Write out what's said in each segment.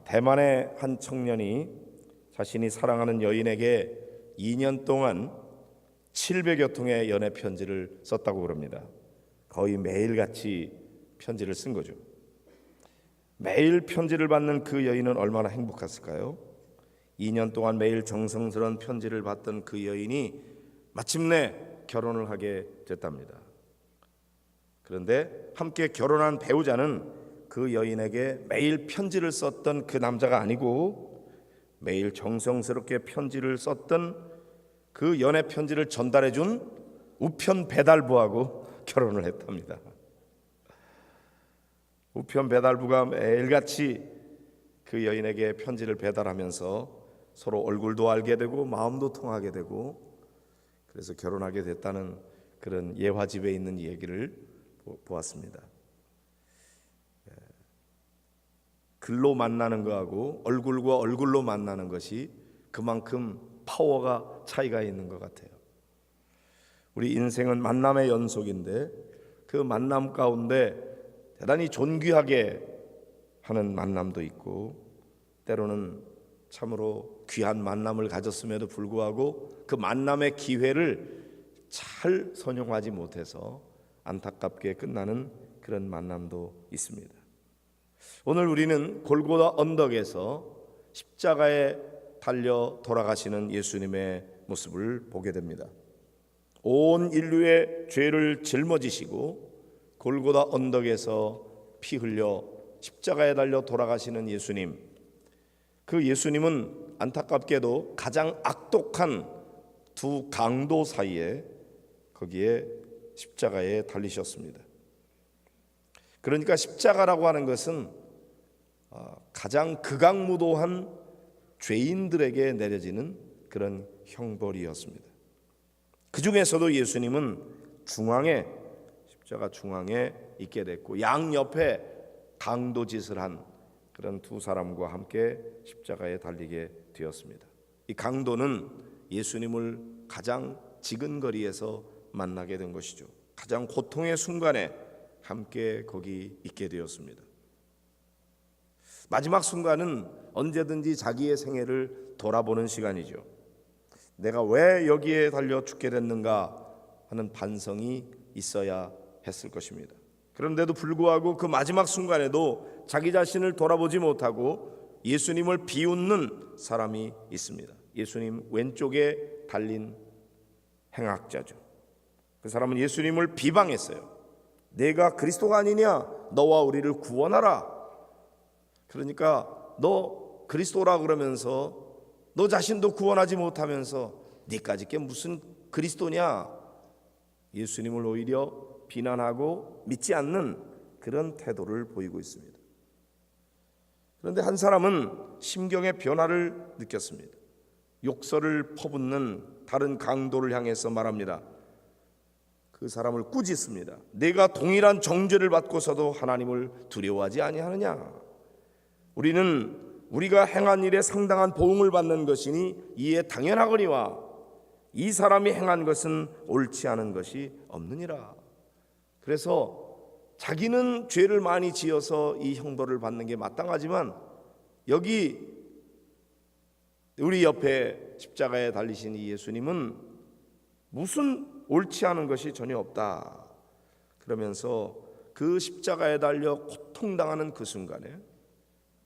대만의 한 청년이 자신이 사랑하는 여인에게 2년 동안 700여 통의 연애 편지를 썼다고 그럽니다. 거의 매일같이 편지를 쓴 거죠. 매일 편지를 받는 그 여인은 얼마나 행복했을까요? 2년 동안 매일 정성스러운 편지를 받던 그 여인이 마침내 결혼을 하게 됐답니다. 그런데 함께 결혼한 배우자는 그 여인에게 매일 편지를 썼던 그 남자가 아니고 매일 정성스럽게 편지를 썼던 그 연애 편지를 전달해준 우편 배달부하고 결혼을 했답니다. 우편 배달부가 매일같이 그 여인에게 편지를 배달하면서 서로 얼굴도 알게 되고 마음도 통하게 되고 그래서 결혼하게 됐다는 그런 예화집에 있는 얘기를 보았습니다. 글로 만나는 거하고 얼굴과 얼굴로 만나는 것이 그만큼 파워가 차이가 있는 것 같아요. 우리 인생은 만남의 연속인데 그 만남 가운데 대단히 존귀하게 하는 만남도 있고 때로는 참으로 귀한 만남을 가졌음에도 불구하고 그 만남의 기회를 잘 선용하지 못해서 안타깝게 끝나는 그런 만남도 있습니다. 오늘 우리는 골고다 언덕에서 십자가에 달려 돌아가시는 예수님의 모습을 보게 됩니다. 온 인류의 죄를 짊어지시고 골고다 언덕에서 피 흘려 십자가에 달려 돌아가시는 예수님, 그 예수님은 안타깝게도 가장 악독한 두 강도 사이에 거기에 십자가에 달리셨습니다. 그러니까 십자가라고 하는 것은 가장 극악무도한 죄인들에게 내려지는 그런 형벌이었습니다. 그 중에서도 예수님은 십자가 중앙에 있게 됐고 양옆에 강도짓을 한 그런 두 사람과 함께 십자가에 달리게 되었습니다. 이 강도는 예수님을 가장 지근거리에서 만나게 된 것이죠. 가장 고통의 순간에 함께 거기 있게 되었습니다. 마지막 순간은 언제든지 자기의 생애를 돌아보는 시간이죠. 내가 왜 여기에 달려 죽게 됐는가 하는 반성이 있어야 했을 것입니다. 그런데도 불구하고 그 마지막 순간에도 자기 자신을 돌아보지 못하고 예수님을 비웃는 사람이 있습니다. 예수님 왼쪽에 달린 행악자죠. 그 사람은 예수님을 비방했어요. 내가 그리스도가 아니냐? 너와 우리를 구원하라. 그러니까 너 그리스도라 그러면서 너 자신도 구원하지 못하면서 네까짓 게 무슨 그리스도냐? 예수님을 오히려 비난하고 믿지 않는 그런 태도를 보이고 있습니다. 그런데 한 사람은 심경의 변화를 느꼈습니다. 욕설을 퍼붓는 다른 강도를 향해서 말합니다. 그 사람을 꾸짖습니다. 내가 동일한 정죄를 받고서도 하나님을 두려워하지 아니하느냐? 우리는 우리가 행한 일에 상당한 보응을 받는 것이니 이에 당연하거니와 이 사람이 행한 것은 옳지 않은 것이 없느니라. 그래서 자기는 죄를 많이 지어서 이 형벌을 받는 게 마땅하지만 여기 우리 옆에 십자가에 달리신 이 예수님은 무슨 옳지 않은 것이 전혀 없다. 그러면서 그 십자가에 달려 고통당하는 그 순간에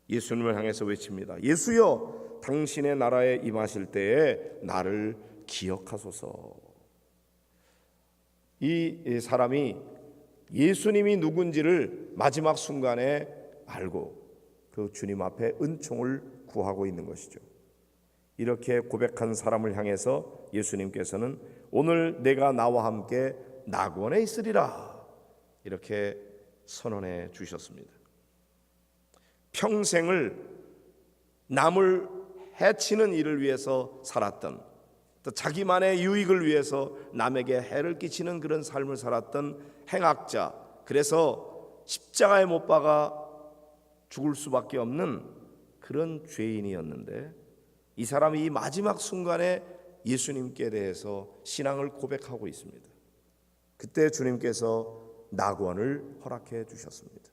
예수님을 향해서 외칩니다. 예수여, 당신의 나라에 임하실 때에 나를 기억하소서. 이 사람이 예수님이 누군지를 마지막 순간에 알고 그 주님 앞에 은총을 구하고 있는 것이죠. 이렇게 고백한 사람을 향해서 예수님께서는 오늘 내가 나와 함께 낙원에 있으리라 이렇게 선언해 주셨습니다. 평생을 남을 해치는 일을 위해서 살았던, 또 자기만의 유익을 위해서 남에게 해를 끼치는 그런 삶을 살았던 행악자, 그래서 십자가에 못 박아 죽을 수밖에 없는 그런 죄인이었는데 이 사람이 이 마지막 순간에 예수님께 대해서 신앙을 고백하고 있습니다. 그때 주님께서 낙원을 허락해 주셨습니다.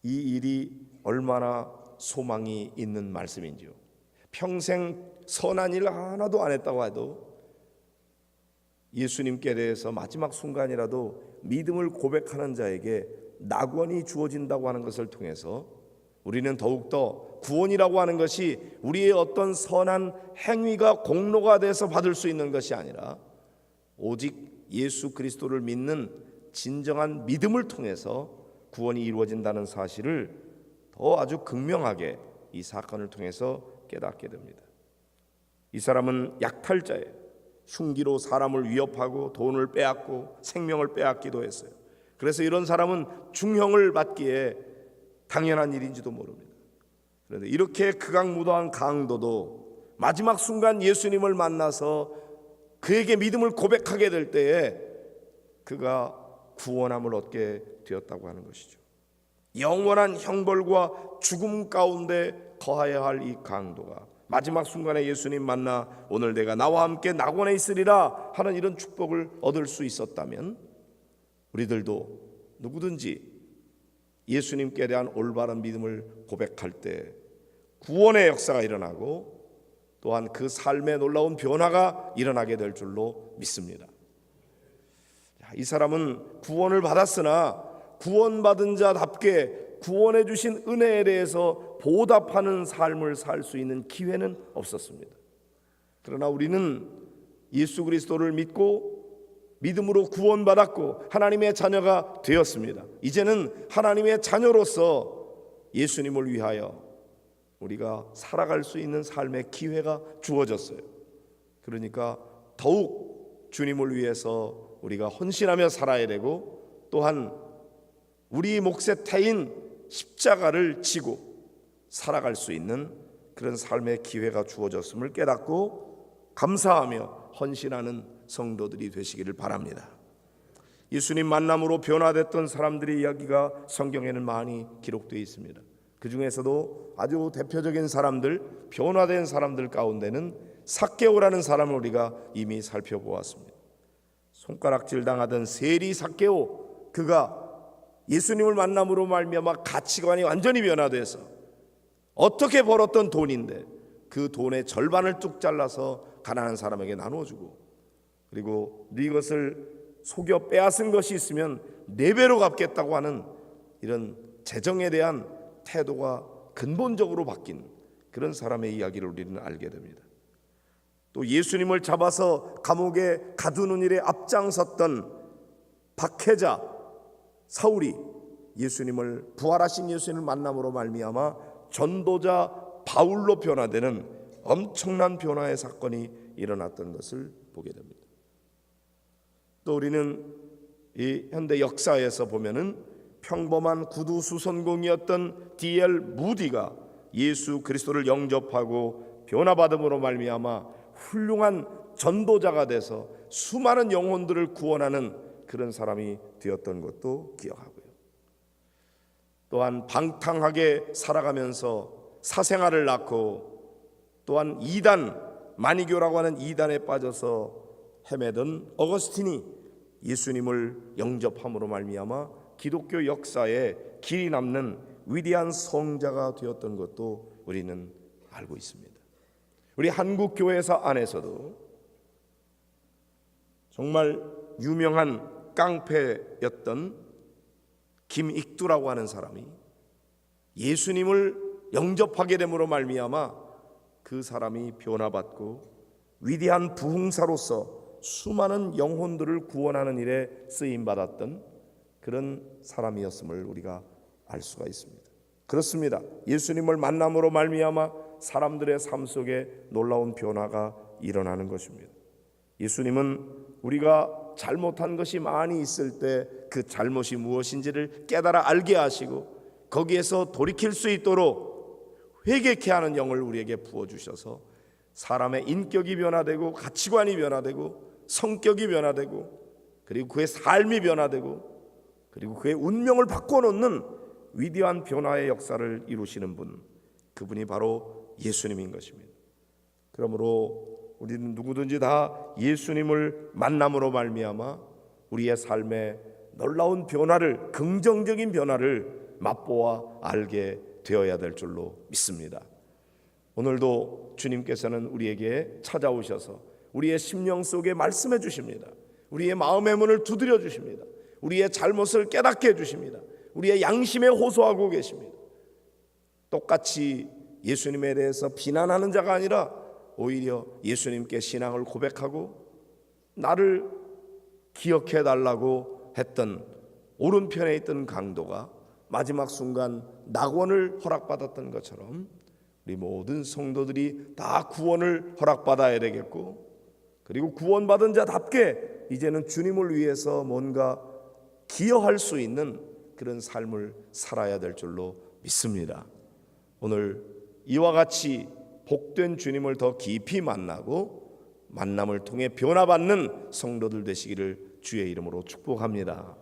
이 일이 얼마나 소망이 있는 말씀인지요. 평생 선한 일 하나도 안 했다고 해도 예수님께 대해서 마지막 순간이라도 믿음을 고백하는 자에게 낙원이 주어진다고 하는 것을 통해서 우리는 더욱더 구원이라고 하는 것이 우리의 어떤 선한 행위가 공로가 돼서 받을 수 있는 것이 아니라 오직 예수 그리스도를 믿는 진정한 믿음을 통해서 구원이 이루어진다는 사실을 더 아주 극명하게 이 사건을 통해서 깨닫게 됩니다. 이 사람은 약탈자예요. 흉기로 사람을 위협하고 돈을 빼앗고 생명을 빼앗기도 했어요. 그래서 이런 사람은 중형을 받기에 당연한 일인지도 모릅니다. 그런데 이렇게 극악무도한 강도도 마지막 순간 예수님을 만나서 그에게 믿음을 고백하게 될 때에 그가 구원함을 얻게 되었다고 하는 것이죠. 영원한 형벌과 죽음 가운데 거하여야 할 이 강도가 마지막 순간에 예수님 만나 오늘 내가 나와 함께 낙원에 있으리라 하는 이런 축복을 얻을 수 있었다면 우리들도 누구든지 예수님께 대한 올바른 믿음을 고백할 때 구원의 역사가 일어나고 또한 그 삶에 놀라운 변화가 일어나게 될 줄로 믿습니다. 이 사람은 구원을 받았으나 구원받은 자답게 구원해 주신 은혜에 대해서 보답하는 삶을 살 수 있는 기회는 없었습니다. 그러나 우리는 예수 그리스도를 믿고 믿음으로 구원받았고 하나님의 자녀가 되었습니다. 이제는 하나님의 자녀로서 예수님을 위하여 우리가 살아갈 수 있는 삶의 기회가 주어졌어요. 그러니까 더욱 주님을 위해서 우리가 헌신하며 살아야 되고 또한 우리 몫의 태인 십자가를 지고 살아갈 수 있는 그런 삶의 기회가 주어졌음을 깨닫고 감사하며 헌신하는 성도들이 되시기를 바랍니다. 예수님 만남으로 변화됐던 사람들의 이야기가 성경에는 많이 기록되어 있습니다. 그 중에서도 아주 대표적인 사람들, 변화된 사람들 가운데는 삭개오라는 사람을 우리가 이미 살펴보았습니다. 손가락질 당하던 세리 삭개오, 그가 예수님을 만남으로 말미암아 가치관이 완전히 변화돼서 어떻게 벌었던 돈인데 그 돈의 절반을 뚝 잘라서 가난한 사람에게 나눠주고 그리고 네 이것을 속여 빼앗은 것이 있으면 4배로 갚겠다고 하는 이런 재정에 대한 태도가 근본적으로 바뀐 그런 사람의 이야기를 우리는 알게 됩니다. 또 예수님을 잡아서 감옥에 가두는 일에 앞장섰던 박해자 사울이 예수님을 부활하신 예수님을 만남으로 말미암아 전도자 바울로 변화되는 엄청난 변화의 사건이 일어났던 것을 보게 됩니다. 또 우리는 이 현대 역사에서 보면은 평범한 구두 수선공이었던 D.L. 무디가 예수 그리스도를 영접하고 변화받음으로 말미암아 훌륭한 전도자가 돼서 수많은 영혼들을 구원하는 그런 사람이 되었던 것도 기억하고요. 또한 방탕하게 살아가면서 사생활을 낳고 또한 이단, 마니교라고 하는 이단에 빠져서 헤매던 어거스틴이 예수님을 영접함으로 말미암아 기독교 역사에 길이 남는 위대한 성자가 되었던 것도 우리는 알고 있습니다. 우리 한국 교회사 안에서도 정말 유명한 깡패였던 김익두라고 하는 사람이 예수님을 영접하게 됨으로 말미암아 그 사람이 변화받고 위대한 부흥사로서 수많은 영혼들을 구원하는 일에 쓰임받았던 그런 사람이었음을 우리가 알 수가 있습니다. 그렇습니다. 예수님을 만남으로 말미암아 사람들의 삶 속에 놀라운 변화가 일어나는 것입니다. 예수님은 우리가 잘못한 것이 많이 있을 때 그 잘못이 무엇인지를 깨달아 알게 하시고 거기에서 돌이킬 수 있도록 회개케 하는 영을 우리에게 부어주셔서 사람의 인격이 변화되고 가치관이 변화되고 성격이 변화되고 그리고 그의 삶이 변화되고 그리고 그의 운명을 바꿔놓는 위대한 변화의 역사를 이루시는 분, 그분이 바로 예수님인 것입니다. 그러므로 우리는 누구든지 다 예수님을 만남으로 말미암아 우리의 삶에 놀라운 변화를, 긍정적인 변화를 맛보아 알게 되어야 될 줄로 믿습니다. 오늘도 주님께서는 우리에게 찾아오셔서 우리의 심령 속에 말씀해 주십니다. 우리의 마음의 문을 두드려 주십니다. 우리의 잘못을 깨닫게 해주십니다. 우리의 양심에 호소하고 계십니다. 똑같이 예수님에 대해서 비난하는 자가 아니라 오히려 예수님께 신앙을 고백하고 나를 기억해 달라고 했던 오른편에 있던 강도가 마지막 순간 낙원을 허락받았던 것처럼 우리 모든 성도들이 다 구원을 허락받아야 되겠고, 그리고 구원받은 자답게 이제는 주님을 위해서 뭔가 기여할 수 있는 그런 삶을 살아야 될 줄로 믿습니다. 오늘 이와 같이 복된 주님을 더 깊이 만나고 만남을 통해 변화받는 성도들 되시기를 주의 이름으로 축복합니다.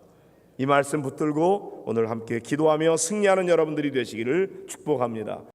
이 말씀 붙들고 오늘 함께 기도하며 승리하는 여러분들이 되시기를 축복합니다.